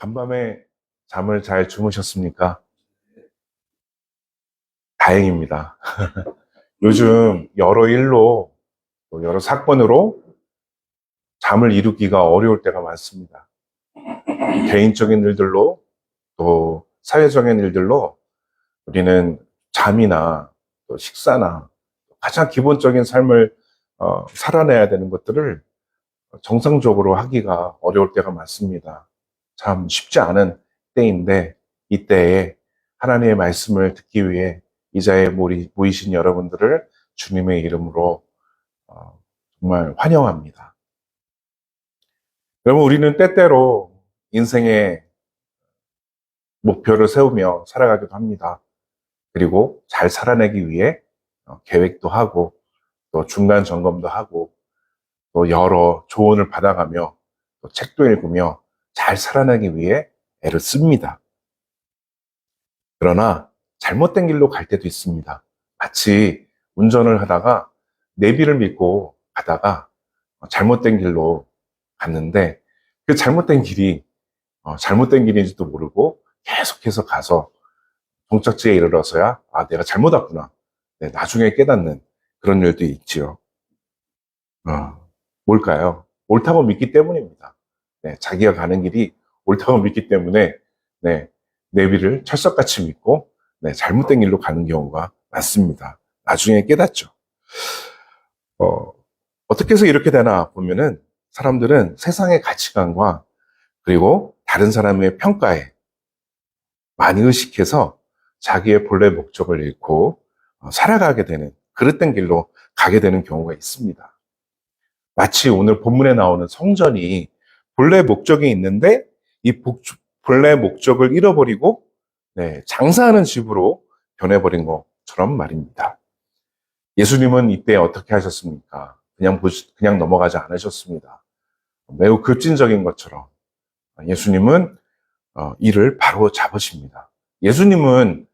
간밤에 잠을 잘 주무셨습니까? 다행입니다. 요즘 여러 일로, 또 여러 사건으로 잠을 이루기가 어려울 때가 많습니다. 개인적인 일들로, 또 사회적인 일들로 우리는 잠이나 또 식사나 가장 기본적인 삶을 살아내야 되는 것들을 정상적으로 하기가 어려울 때가 많습니다. 참 쉽지 않은 때인데, 이때에 하나님의 말씀을 듣기 위해 이 자리에 모이신 여러분들을 주님의 이름으로 정말 환영합니다. 여러분, 우리는 때때로 인생의 목표를 세우며 살아가기도 합니다. 그리고 잘 살아내기 위해 계획도 하고, 또 중간 점검도 하고, 또 여러 조언을 받아가며, 또 책도 읽으며 잘 살아내기 위해 애를 씁니다. 그러나 잘못된 길로 갈 때도 있습니다. 마치 운전을 하다가 내비를 믿고 가다가 잘못된 길로 갔는데, 그 잘못된 길이 잘못된 길인지도 모르고 계속해서 가서 종착지에 이르러서야 내가 잘못 왔구나. 네, 나중에 깨닫는 그런 일도 있지요. 뭘까요? 옳다고 믿기 때문입니다. 네, 자기가 가는 길이 옳다고 믿기 때문에 네, 내비를 철석같이 믿고 잘못된 길로 가는 경우가 많습니다. 나중에 깨닫죠. 어떻게 해서 이렇게 되나 보면은 사람들은 세상의 가치관과 그리고 다른 사람의 평가에 많이 의식해서 자기의 본래 목적을 잃고 살아가게 되는, 그릇된 길로 가게 되는 경우가 있습니다. 마치 오늘 본문에 나오는 성전이 본래 목적이 있는데 이 본래 목적을 잃어버리고 장사하는 집으로 변해버린 것처럼 말입니다. 예수님은 이때 어떻게 하셨습니까? 그냥 넘어가지 않으셨습니다. 매우 급진적인 것처럼 예수님은 이를 바로 잡으십니다. 예수님은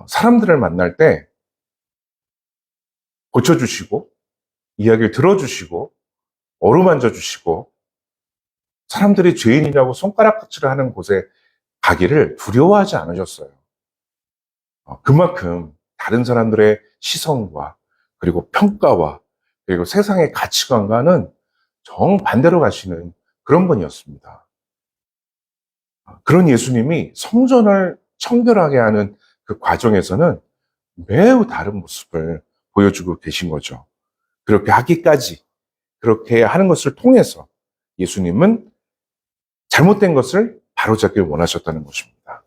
사람들을 만날 때 고쳐주시고 이야기를 들어주시고 어루만져 주시고 사람들이 죄인이라고 손가락질을 하는 곳에 가기를 두려워하지 않으셨어요. 그만큼 다른 사람들의 시선과 그리고 평가와 그리고 세상의 가치관과는 정반대로 가시는 그런 분이었습니다. 그런 예수님이 성전을 청결하게 하는 그 과정에서는 매우 다른 모습을 보여주고 계신 거죠. 그렇게 하기까지, 그렇게 하는 것을 통해서 예수님은 잘못된 것을 바로잡길 원하셨다는 것입니다.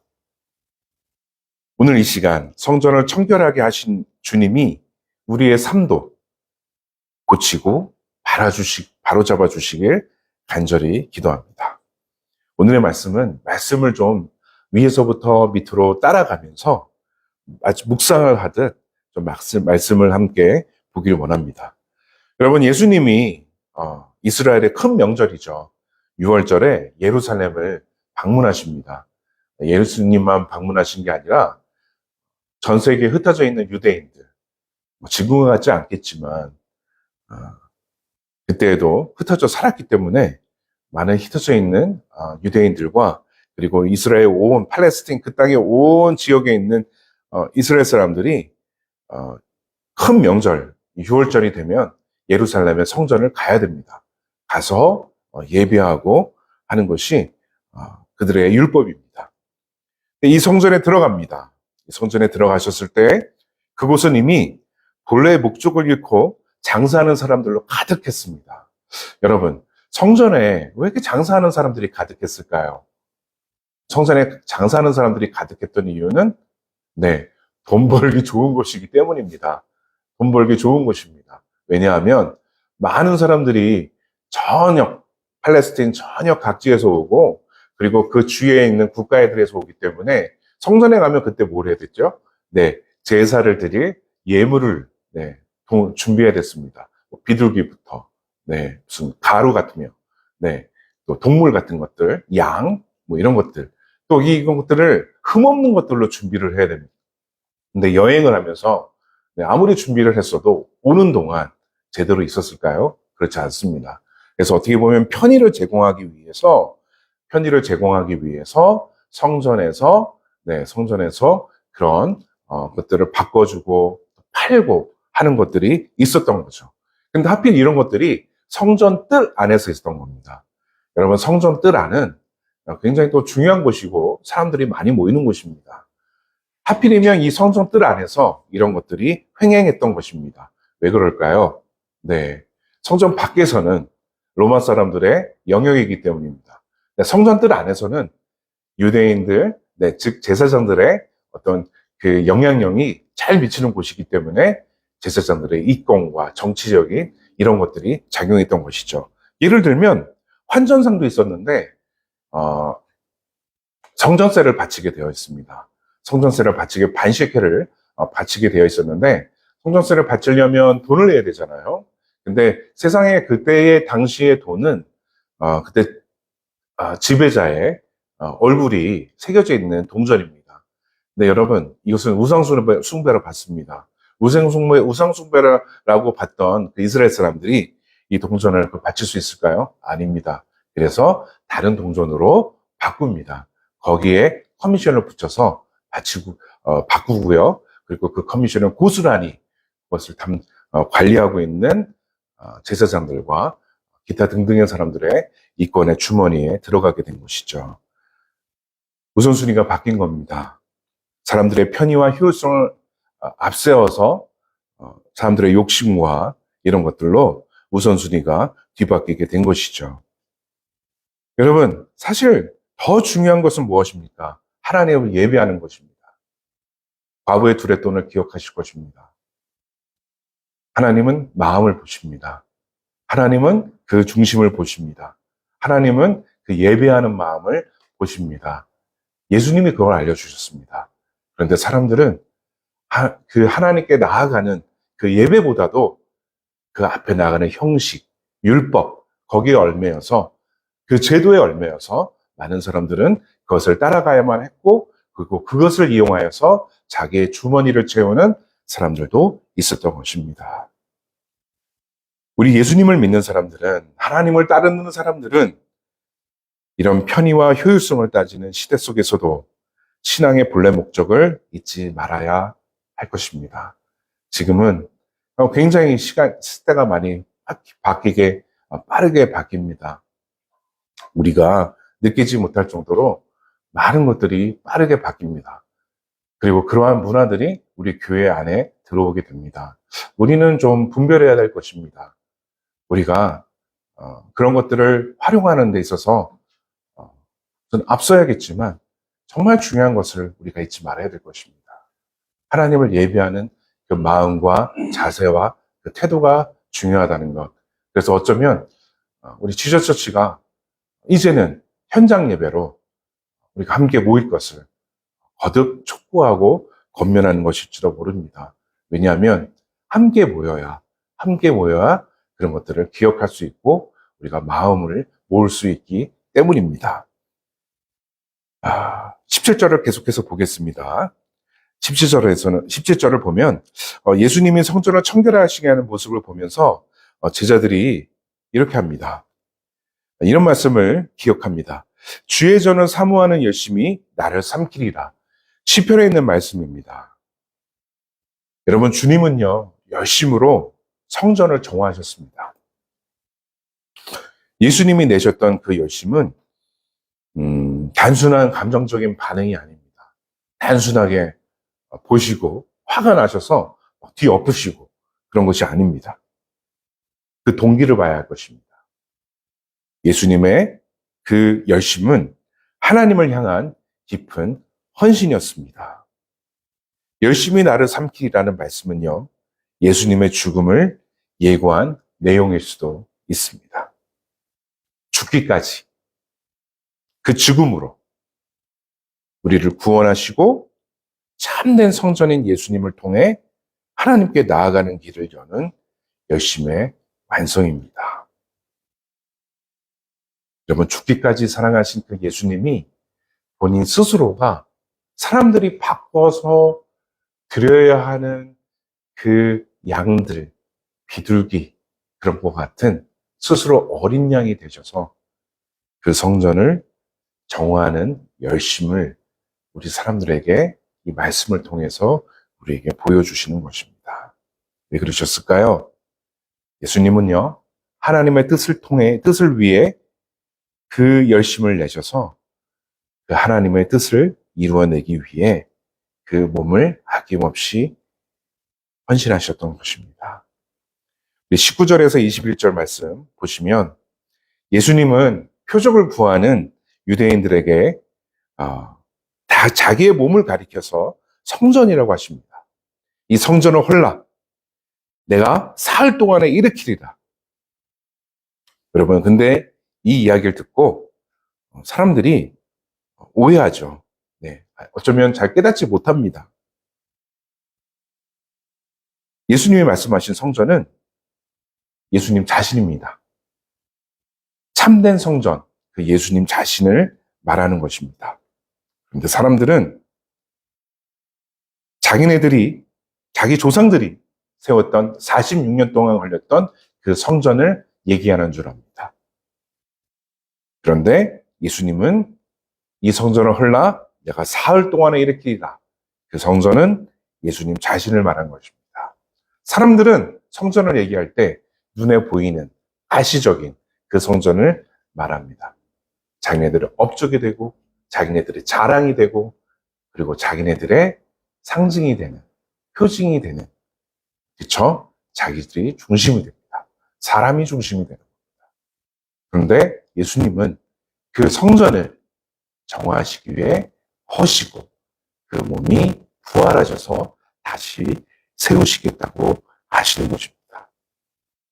오늘 이 시간 성전을 청결하게 하신 주님이 우리의 삶도 고치고 바로잡아 주시길 간절히 기도합니다. 오늘의 말씀을 좀 위에서부터 밑으로 따라가면서 아주 묵상을 하듯 좀 말씀을 함께 보길 원합니다. 여러분, 예수님이 이스라엘의 큰 명절이죠. 6월절에 예루살렘을 방문하십니다. 예수님만 방문하신 게 아니라 전 세계에 흩어져 있는 유대인들, 지금은 같지 않겠지만 그때에도 흩어져 살았기 때문에 많은 흩어져 있는 유대인들과 그리고 이스라엘 온 팔레스틴 그 땅의 온 지역에 있는 이스라엘 사람들이 큰 명절 6월절이 되면 예루살렘의 성전을 가야 됩니다. 가서 예배하고 하는 것이 그들의 율법입니다. 이 성전에 들어갑니다. 이 성전에 들어가셨을 때 그곳은 이미 본래의 목적을 잃고 장사하는 사람들로 가득했습니다. 여러분, 성전에 왜 이렇게 장사하는 사람들이 가득했을까요? 성전에 장사하는 사람들이 가득했던 이유는 돈 벌기 좋은 곳이기 때문입니다. 돈 벌기 좋은 곳입니다. 왜냐하면 많은 사람들이 팔레스틴 전역 각지에서 오고 그리고 그 주위에 있는 국가들에서 오기 때문에 성전에 가면 그때 뭘 해야 됐죠? 제사를 드릴 예물을 준비해야 됐습니다. 비둘기부터 무슨 가루 같으며 또 동물 같은 것들, 양 이런 것들, 또 이런 것들을 흠없는 것들로 준비를 해야 됩니다. 근데 여행을 하면서 아무리 준비를 했어도 오는 동안 제대로 있었을까요? 그렇지 않습니다. 그래서 어떻게 보면 편의를 제공하기 위해서 편의를 제공하기 위해서 성전에서 그런 것들을 바꿔주고 팔고 하는 것들이 있었던 거죠. 근데 하필 이런 것들이 성전 뜰 안에서 있었던 겁니다. 여러분, 성전 뜰 안은 굉장히 또 중요한 곳이고 사람들이 많이 모이는 곳입니다. 하필이면 이 성전 뜰 안에서 이런 것들이 횡행했던 것입니다. 왜 그럴까요? 네, 성전 밖에서는 로마 사람들의 영역이기 때문입니다. 성전 뜰 안에서는 유대인들, 즉 제사장들의 어떤 그 영향력이 잘 미치는 곳이기 때문에 제사장들의 이권과 정치적인 이런 것들이 작용했던 것이죠. 예를 들면 환전상도 있었는데 성전세를 바치게 되어 있습니다. 성전세를 바치게 반셰켈을 바치게 되어 있었는데 성전세를 바치려면 돈을 내야 되잖아요. 근데 세상에 그때의 당시의 돈은 그때 지배자의 얼굴이 새겨져 있는 동전입니다. 근데 여러분, 이것은 우상숭배로 봤습니다. 우상숭배라고 봤던 그 이스라엘 사람들이 이 동전을 바칠 수 있을까요? 아닙니다. 그래서 다른 동전으로 바꿉니다. 거기에 커미션을 붙여서 바꾸고요. 그리고 그 커미션을 고스란히 그것을 관리하고 있는 제사장들과 기타 등등의 사람들의 이권의 주머니에 들어가게 된 것이죠. 우선순위가 바뀐 겁니다. 사람들의 편의와 효율성을 앞세워서 사람들의 욕심과 이런 것들로 우선순위가 뒤바뀌게 된 것이죠. 여러분, 사실 더 중요한 것은 무엇입니까? 하나님을 예배하는 것입니다. 과부의 두레돈을 기억하실 것입니다. 하나님은 마음을 보십니다. 하나님은 그 중심을 보십니다. 하나님은 그 예배하는 마음을 보십니다. 예수님이 그걸 알려주셨습니다. 그런데 사람들은 그 하나님께 나아가는 그 예배보다도 그 앞에 나아가는 형식, 율법, 거기에 얽매여서 그 제도에 얽매여서 많은 사람들은 그것을 따라가야만 했고, 그리고 그것을 이용하여서 자기의 주머니를 채우는 사람들도 있었던 것입니다. 우리 예수님을 믿는 사람들은, 하나님을 따르는 사람들은 이런 편의와 효율성을 따지는 시대 속에서도 신앙의 본래 목적을 잊지 말아야 할 것입니다. 지금은 굉장히 시대가 많이 바뀌게, 빠르게 바뀝니다. 우리가 느끼지 못할 정도로 많은 것들이 빠르게 바뀝니다. 그리고 그러한 문화들이 우리 교회 안에 들어오게 됩니다. 우리는 좀 분별해야 될 것입니다. 우리가 그런 것들을 활용하는 데 있어서 좀 앞서야겠지만 정말 중요한 것을 우리가 잊지 말아야 될 것입니다. 하나님을 예배하는 그 마음과 자세와 그 태도가 중요하다는 것. 그래서 어쩌면 우리 지저처치가 이제는 현장 예배로 우리가 함께 모일 것을 거듭 촉구하고 권면하는 것일지도 모릅니다. 왜냐하면 함께 모여야 그런 것들을 기억할 수 있고 우리가 마음을 모을 수 있기 때문입니다. 17절을 계속해서 보겠습니다. 17절을 보면 예수님이 성전을 청결하시게 하는 모습을 보면서 제자들이 이렇게 합니다. 이런 말씀을 기억합니다. 주의 전을 사모하는 열심이 나를 삼키리라. 시편에 있는 말씀입니다. 여러분, 주님은요, 열심으로 성전을 정화하셨습니다. 예수님이 내셨던 그 열심은 단순한 감정적인 반응이 아닙니다. 단순하게 보시고 화가 나셔서 뒤엎으시고 그런 것이 아닙니다. 그 동기를 봐야 할 것입니다. 예수님의 그 열심은 하나님을 향한 깊은 헌신이었습니다. 열심히 나를 삼키라는 말씀은요, 예수님의 죽음을 예고한 내용일 수도 있습니다. 죽기까지 그 죽음으로 우리를 구원하시고 참된 성전인 예수님을 통해 하나님께 나아가는 길을 여는 열심의 완성입니다. 여러분, 죽기까지 사랑하신 그 예수님이 본인 스스로가 사람들이 바꿔서 드려야 하는 그 양들, 비둘기, 그런 것 같은 스스로 어린 양이 되셔서 그 성전을 정화하는 열심을 우리 사람들에게 이 말씀을 통해서 우리에게 보여주시는 것입니다. 왜 그러셨을까요? 예수님은요, 하나님의 뜻을 위해 그 열심을 내셔서 그 하나님의 뜻을 이루어내기 위해 그 몸을 아낌없이 헌신하셨던 것입니다. 19절에서 21절 말씀 보시면 예수님은 표적을 구하는 유대인들에게 다 자기의 몸을 가리켜서 성전이라고 하십니다. 이 성전을 헐라. 내가 사흘 동안에 일으키리라. 여러분, 근데 이 이야기를 듣고 사람들이 오해하죠. 네, 어쩌면 잘 깨닫지 못합니다. 예수님이 말씀하신 성전은 예수님 자신입니다. 참된 성전, 그 예수님 자신을 말하는 것입니다. 그런데 사람들은 자기 조상들이 세웠던 46년 동안 걸렸던 그 성전을 얘기하는 줄 압니다. 그런데 예수님은 이 성전을 헐라 내가 사흘 동안에 일으키리라. 그 성전은 예수님 자신을 말한 것입니다. 사람들은 성전을 얘기할 때 눈에 보이는 가시적인 그 성전을 말합니다. 자기네들의 업적이 되고 자기네들의 자랑이 되고 그리고 자기네들의 상징이 되는 표징이 되는 그쵸? 자기들이 중심이 됩니다. 사람이 중심이 되는 겁니다. 그런데 예수님은 그 성전을 정화하시기 위해 허시고 그 몸이 부활하셔서 다시 세우시겠다고 하시는 것입니다.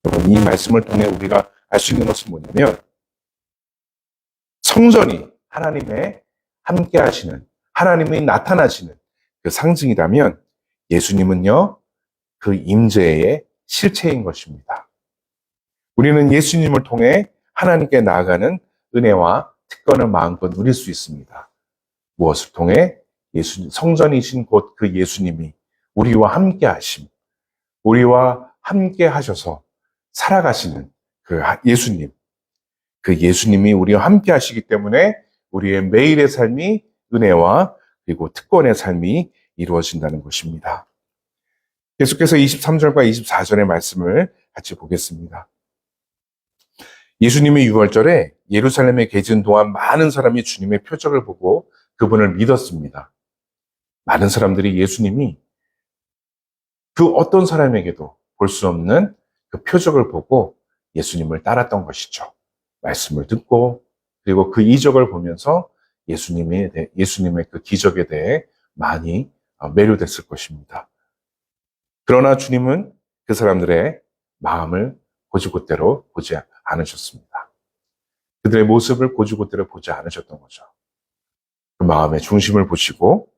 여러분, 이 말씀을 통해 우리가 알 수 있는 것은 뭐냐면 성전이 하나님의 함께 하시는 하나님이 나타나시는 그 상징이라면 예수님은요 그 임재의 실체인 것입니다. 우리는 예수님을 통해 하나님께 나아가는 은혜와 특권을 마음껏 누릴 수 있습니다. 무엇을 통해? 성전이신 곧 그 예수님이 우리와 함께 하심, 우리와 함께 하셔서 살아가시는 그 예수님, 그 예수님이 우리와 함께 하시기 때문에 우리의 매일의 삶이 은혜와 그리고 특권의 삶이 이루어진다는 것입니다. 계속해서 23절과 24절의 말씀을 같이 보겠습니다. 예수님이 유월절에 예루살렘에 계신 동안 많은 사람이 주님의 표적을 보고 그분을 믿었습니다. 많은 사람들이 예수님이 그 어떤 사람에게도 볼 수 없는 그 표적을 보고 예수님을 따랐던 것이죠. 말씀을 듣고 그리고 그 이적을 보면서 예수님의 그 기적에 대해 많이 매료됐을 것입니다. 그러나 주님은 그 사람들의 마음을 곧이곧대로 보지 않으셨습니다. 그들의 모습을 곧이곧대로 보지 않으셨던 거죠. 그 마음의 중심을 보시고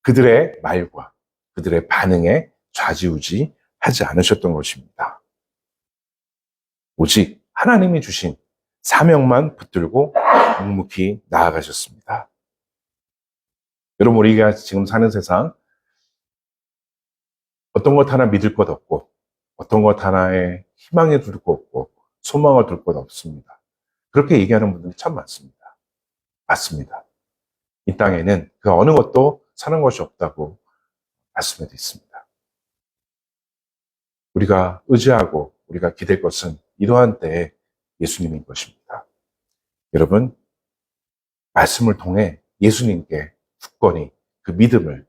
그들의 말과 그들의 반응에 좌지우지 하지 않으셨던 것입니다. 오직 하나님이 주신 사명만 붙들고 묵묵히 나아가셨습니다. 여러분, 우리가 지금 사는 세상 어떤 것 하나 믿을 것 없고 어떤 것 하나에 희망에 둘 것 없고 소망을 둘 것 없습니다. 그렇게 얘기하는 분들이 참 많습니다. 맞습니다. 이 땅에는 그 어느 것도 사는 것이 없다고 말씀해도 있습니다. 우리가 의지하고 우리가 기댈 것은 이러한 때에 예수님인 것입니다. 여러분, 말씀을 통해 예수님께 굳건히 그 믿음을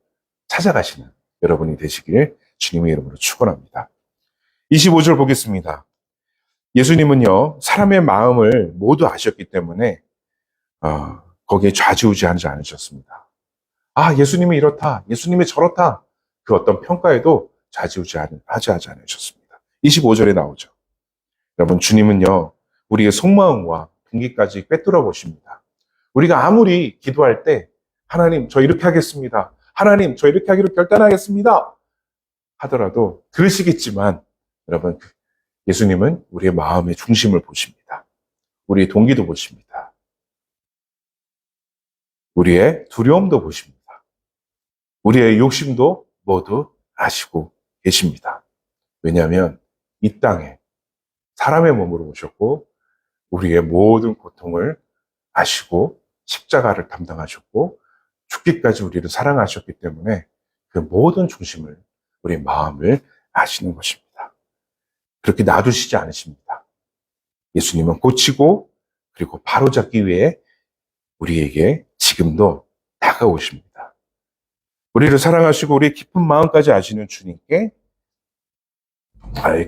찾아가시는 여러분이 되시길 주님의 이름으로 축원합니다. 25절 보겠습니다. 예수님은요, 사람의 마음을 모두 아셨기 때문에 거기에 좌지우지하지 않으셨습니다. 예수님이 이렇다, 예수님이 저렇다, 그 어떤 평가에도 좌지우지하지 않으셨습니다. 25절에 나오죠. 여러분, 주님은요, 우리의 속마음과 분기까지 꿰뚫어 보십니다. 우리가 아무리 기도할 때 하나님, 저 이렇게 하겠습니다. 하나님, 저 이렇게 하기로 결단하겠습니다. 하더라도 들으시겠지만 여러분, 예수님은 우리의 마음의 중심을 보십니다. 우리의 동기도 보십니다. 우리의 두려움도 보십니다. 우리의 욕심도 모두 아시고 계십니다. 왜냐하면 이 땅에 사람의 몸으로 오셨고 우리의 모든 고통을 아시고 십자가를 담당하셨고 죽기까지 우리를 사랑하셨기 때문에 그 모든 중심을, 우리 마음을 아시는 것입니다. 그렇게 놔두시지 않으십니다. 예수님은 고치고 그리고 바로잡기 위해 우리에게 지금도 다가오십니다. 우리를 사랑하시고 우리의 깊은 마음까지 아시는 주님께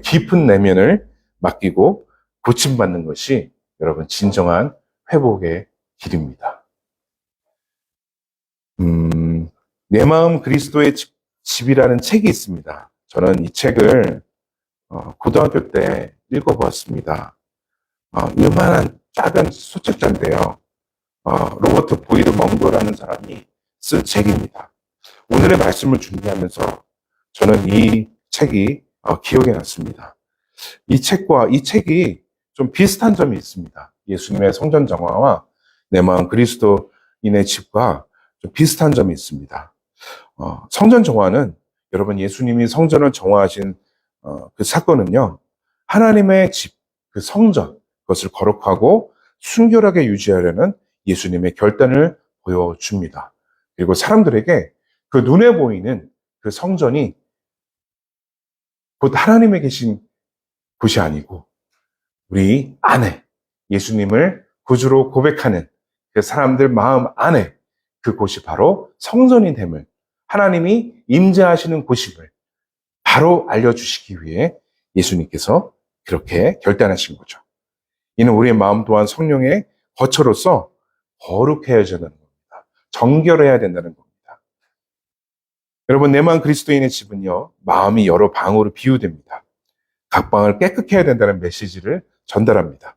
깊은 내면을 맡기고 고침받는 것이 여러분 진정한 회복의 길입니다. 내 마음 그리스도의 집이라는 책이 있습니다. 저는 이 책을 고등학교 때 읽어보았습니다. 이만한 작은 소책자인데요. 로버트 보이드 멍거라는 사람이 쓴 책입니다. 오늘의 말씀을 준비하면서 저는 이 책이 기억에 났습니다. 이 책이 좀 비슷한 점이 있습니다. 예수님의 성전 정화와 내 마음 그리스도인의 집과 좀 비슷한 점이 있습니다. 성전 정화는 여러분 예수님이 성전을 정화하신 그 사건은요, 하나님의 집, 그 성전, 그것을 거룩하고 순결하게 유지하려는 예수님의 결단을 보여줍니다. 그리고 사람들에게 그 눈에 보이는 그 성전이 곧 하나님의 계신 곳이 아니고 우리 안에 예수님을 구주로 고백하는 그 사람들 마음 안에 그곳이 바로 성전이 됨을, 하나님이 임재하시는 곳임을 바로 알려주시기 위해 예수님께서 그렇게 결단하신 거죠. 이는 우리의 마음 또한 성령의 거처로서 거룩해야 된다는 겁니다. 정결해야 된다는 겁니다. 여러분, 내 마음 그리스도인의 집은요, 마음이 여러 방으로 비유됩니다. 각 방을 깨끗해야 된다는 메시지를 전달합니다.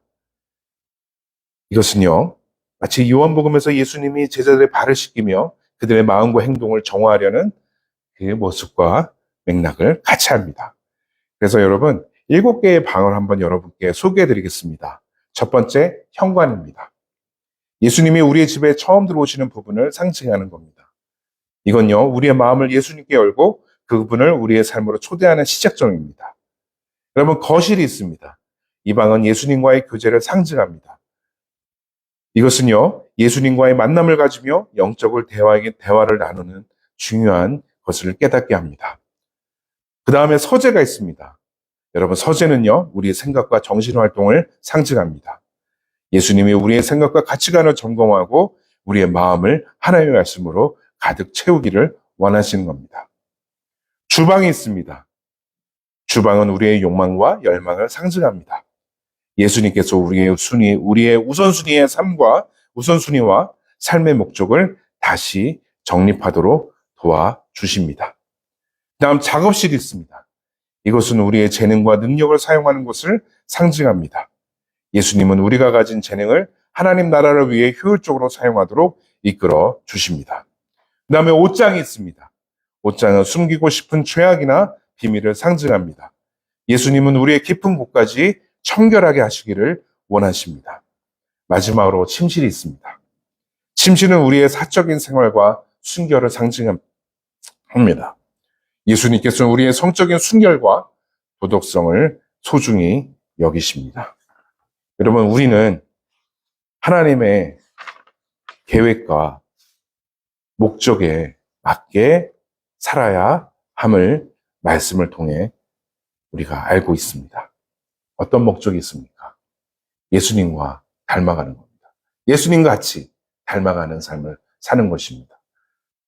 이것은요, 마치 요한복음에서 예수님이 제자들의 발을 씻기며 그들의 마음과 행동을 정화하려는 그 모습과 맥락을 같이 합니다. 그래서 여러분, 7개의 방을 한번 여러분께 소개해 드리겠습니다. 첫 번째, 현관입니다. 예수님이 우리의 집에 처음 들어오시는 부분을 상징하는 겁니다. 이건요, 우리의 마음을 예수님께 열고 그분을 우리의 삶으로 초대하는 시작점입니다. 여러분, 거실이 있습니다. 이 방은 예수님과의 교제를 상징합니다. 이것은요, 예수님과의 만남을 가지며 영적을 대화를 나누는 중요한 것을 깨닫게 합니다. 그 다음에 서재가 있습니다. 여러분, 서재는요, 우리의 생각과 정신활동을 상징합니다. 예수님이 우리의 생각과 가치관을 점검하고 우리의 마음을 하나님의 말씀으로 가득 채우기를 원하시는 겁니다. 주방이 있습니다. 주방은 우리의 욕망과 열망을 상징합니다. 예수님께서 우리의 우선순위의 삶과 우선순위와 삶의 목적을 다시 정립하도록 도와주십니다. 다음 작업실이 있습니다. 이것은 우리의 재능과 능력을 사용하는 것을 상징합니다. 예수님은 우리가 가진 재능을 하나님 나라를 위해 효율적으로 사용하도록 이끌어 주십니다. 그 다음에 옷장이 있습니다. 옷장은 숨기고 싶은 죄악이나 비밀을 상징합니다. 예수님은 우리의 깊은 곳까지 청결하게 하시기를 원하십니다. 마지막으로 침실이 있습니다. 침실은 우리의 사적인 생활과 순결을 상징합니다. 예수님께서는 우리의 성적인 순결과 도덕성을 소중히 여기십니다. 여러분, 우리는 하나님의 계획과 목적에 맞게 살아야 함을 말씀을 통해 우리가 알고 있습니다. 어떤 목적이 있습니까? 예수님과 닮아가는 겁니다. 예수님과 같이 닮아가는 삶을 사는 것입니다.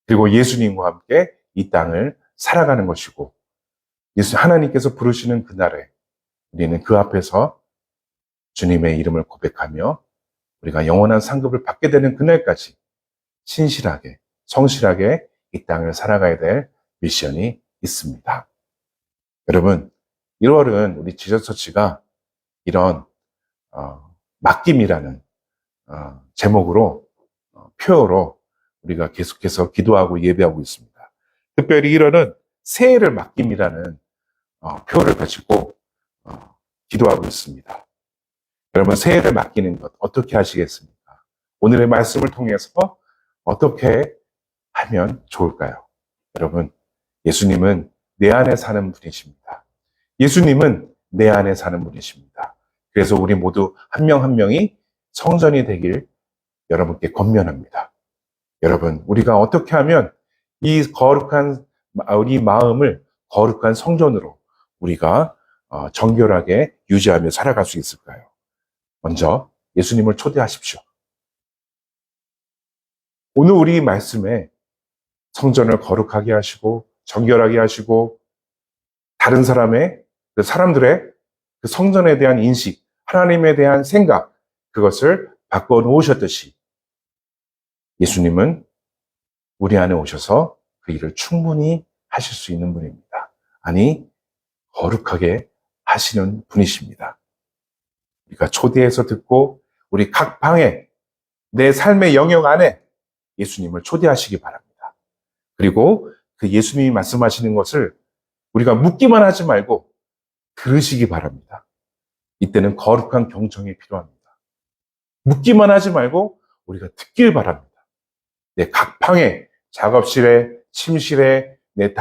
그리고 예수님과 함께 이 땅을 살아가는 것이고, 하나님께서 부르시는 그날에 우리는 그 앞에서 주님의 이름을 고백하며 우리가 영원한 상급을 받게 되는 그날까지 신실하게, 성실하게 이 땅을 살아가야 될 미션이 있습니다. 여러분, 1월은 우리 지저처치가 이런 맡김이라는 제목으로 표어로 우리가 계속해서 기도하고 예배하고 있습니다. 특별히 1월은 새해를 맡김이라는 표어를 가지고 기도하고 있습니다. 여러분, 새해를 맡기는 것 어떻게 하시겠습니까? 오늘의 말씀을 통해서 어떻게 하면 좋을까요? 여러분, 예수님은 내 안에 사는 분이십니다. 예수님은 내 안에 사는 분이십니다. 그래서 우리 모두 한 명 한 명이 성전이 되길 여러분께 권면합니다. 여러분, 우리가 어떻게 하면 우리 마음을 거룩한 성전으로 우리가 정결하게 유지하며 살아갈 수 있을까요? 먼저 예수님을 초대하십시오. 오늘 우리 말씀에 성전을 거룩하게 하시고 정결하게 하시고 다른 사람들의 그 성전에 대한 인식, 하나님에 대한 생각, 그것을 바꿔놓으셨듯이 예수님은 우리 안에 오셔서 그 일을 충분히 하실 수 있는 분입니다. 아니, 거룩하게 하시는 분이십니다. 우리가 초대해서 듣고 우리 각 방에 내 삶의 영역 안에 예수님을 초대하시기 바랍니다. 그리고 그 예수님이 말씀하시는 것을 우리가 묻기만 하지 말고 들으시기 바랍니다. 이때는 거룩한 경청이 필요합니다. 묻기만 하지 말고 우리가 듣길 바랍니다. 내 각 방에, 작업실에, 침실에, 내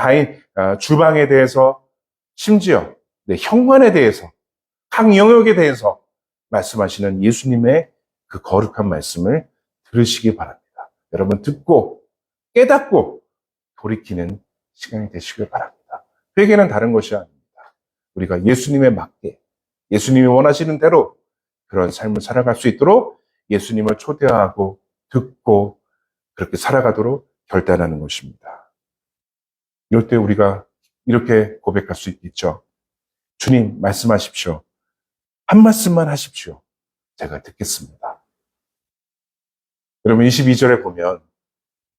주방에 대해서, 심지어 내 현관에 대해서, 각 영역에 대해서 말씀하시는 예수님의 그 거룩한 말씀을 들으시기 바랍니다. 여러분, 듣고 깨닫고 돌이키는 시간이 되시길 바랍니다. 회개는 다른 것이 아닙니다. 우리가 예수님에 맞게, 예수님이 원하시는 대로 그런 삶을 살아갈 수 있도록 예수님을 초대하고 듣고 그렇게 살아가도록 결단하는 것입니다. 이럴 때 우리가 이렇게 고백할 수 있겠죠. 주님, 말씀하십시오. 한 말씀만 하십시오. 제가 듣겠습니다. 여러분 22절에 보면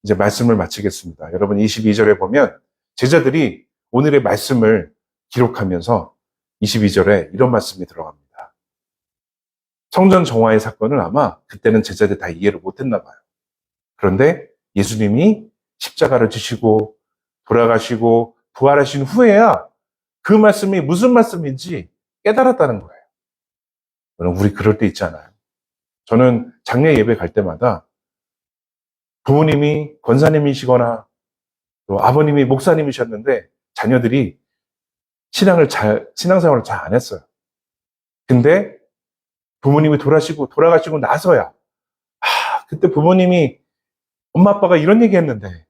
이제 말씀을 마치겠습니다. 여러분 22절에 보면 제자들이 오늘의 말씀을 기록하면서 22절에 이런 말씀이 들어갑니다. 성전 정화의 사건을 아마 그때는 제자들이 다 이해를 못했나 봐요. 그런데 예수님이 십자가를 지시고 돌아가시고 부활하신 후에야 그 말씀이 무슨 말씀인지 깨달았다는 거예요. 여러분, 우리 그럴 때 있잖아요. 저는 장례 예배 갈 때마다 부모님이 권사님이시거나 또 아버님이 목사님이셨는데 자녀들이 신앙생활을 잘 안 했어요. 근데 부모님이 돌아가시고 나서야, 그때 부모님이 엄마 아빠가 이런 얘기 했는데,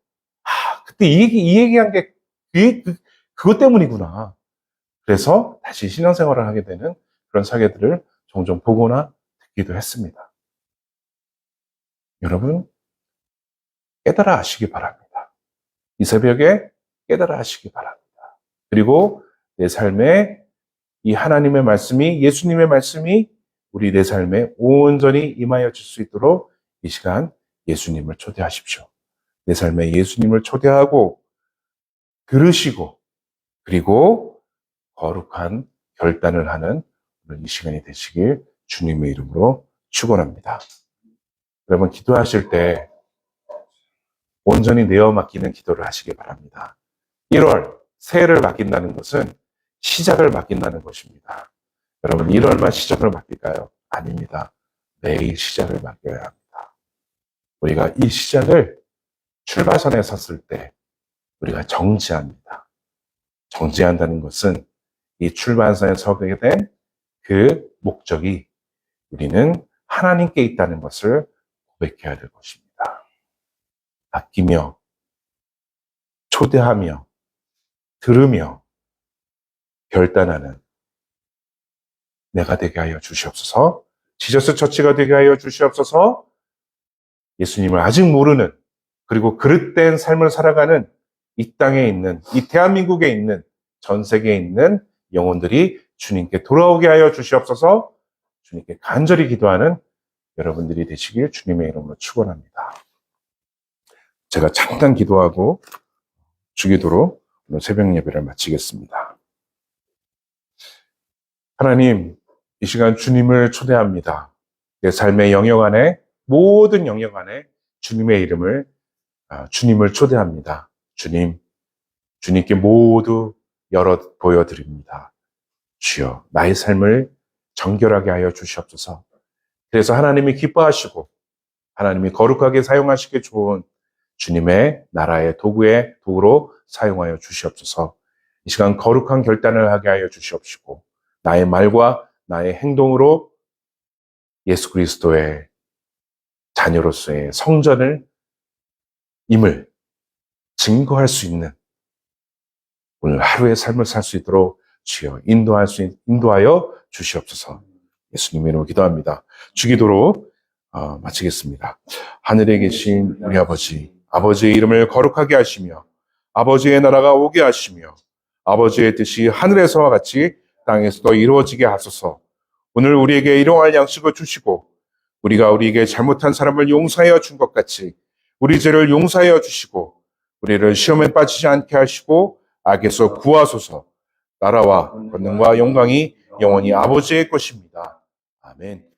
그때 이 얘기한 게 그것 때문이구나. 그래서 다시 신앙생활을 하게 되는 그런 사례들을 종종 보거나 듣기도 했습니다. 여러분, 깨달아 하시기 바랍니다. 이 새벽에 깨달아 하시기 바랍니다. 그리고 내 삶에 이 하나님의 말씀이, 예수님의 말씀이 우리 내 삶에 온전히 임하여 줄 수 있도록 이 시간 예수님을 초대하십시오. 내 삶에 예수님을 초대하고 들으시고 그리고 거룩한 결단을 하는 이 시간이 되시길 주님의 이름으로 축원합니다. 여러분, 기도하실 때 온전히 내어 맡기는 기도를 하시기 바랍니다. 1월 새해를 맡긴다는 것은 시작을 맡긴다는 것입니다. 여러분, 1월만 시작을 맡길까요? 아닙니다. 매일 시작을 맡겨야 합니다. 우리가 이 시작을 출발선에 섰을 때 우리가 정지합니다. 정지한다는 것은 이 출발선에 서게 된 그 목적이 우리는 하나님께 있다는 것을 고백해야 될 것입니다. 아끼며, 초대하며, 들으며, 결단하는 내가 되게 하여 주시옵소서. 지저스 처치가 되게 하여 주시옵소서. 예수님을 아직 모르는, 그리고 그릇된 삶을 살아가는 이 땅에 있는, 이 대한민국에 있는, 전 세계에 있는 영혼들이 주님께 돌아오게 하여 주시옵소서. 주님께 간절히 기도하는 여러분들이 되시길 주님의 이름으로 축원합니다. 제가 잠깐 기도하고 주기도로 오늘 새벽 예배를 마치겠습니다. 하나님, 이 시간 주님을 초대합니다. 내 삶의 영역 안에, 모든 영역 안에 주님의 주님을 초대합니다. 주님께 모두 보여드립니다. 주여, 나의 삶을 정결하게 하여 주시옵소서. 그래서 하나님이 기뻐하시고 하나님이 거룩하게 사용하시기 좋은 주님의 나라의 도구로 사용하여 주시옵소서. 이 시간 거룩한 결단을 하게 하여 주시옵시고 나의 말과 나의 행동으로 예수 그리스도의 자녀로서의 성전을 임을 증거할 수 있는 오늘 하루의 삶을 살 수 있도록 주여 인도하여 주시옵소서. 예수님의 이름으로 기도합니다. 주기도로 마치겠습니다. 하늘에 계신 우리 아버지, 아버지의 이름을 거룩하게 하시며 아버지의 나라가 오게 하시며 아버지의 뜻이 하늘에서와 같이 땅에서도 이루어지게 하소서. 오늘 우리에게 일용할 양식을 주시고 우리가 우리에게 잘못한 사람을 용서하여 준 것 같이 우리 죄를 용서하여 주시고 우리를 시험에 빠지지 않게 하시고 악에서 구하소서. 나라와 권능과 영광이 영원히 아버지의 것입니다. 아멘.